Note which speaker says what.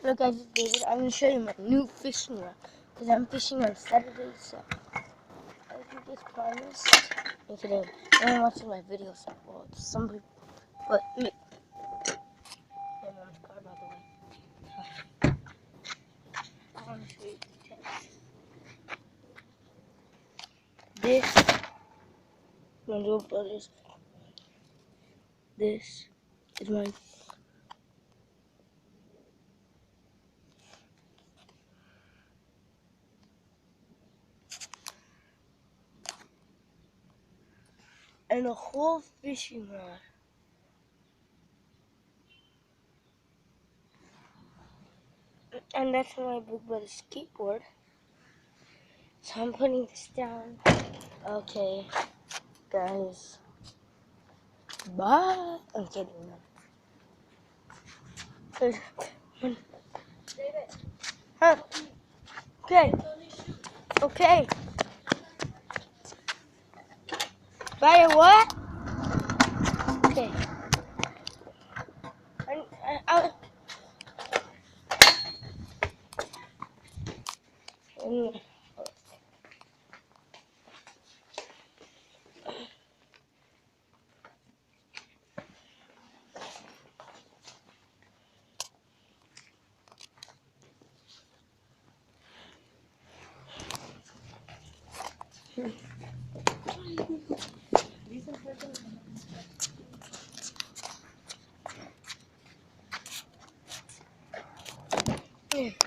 Speaker 1: Look, guys, it's David. I'm going to show you my new fishing rod. Because I'm fishing on Saturday, so as you just promised. And today, no one watching my videos. Well, some people, but me. My mom's car, by the way. I want to show you the text. This, my little brothers. This is my and a whole fishing rod. And that's my big brother's skateboard. So I'm putting this down. Okay, guys. Bye. I'm kidding. Huh? Okay. Okay. Bye. What? Okay. And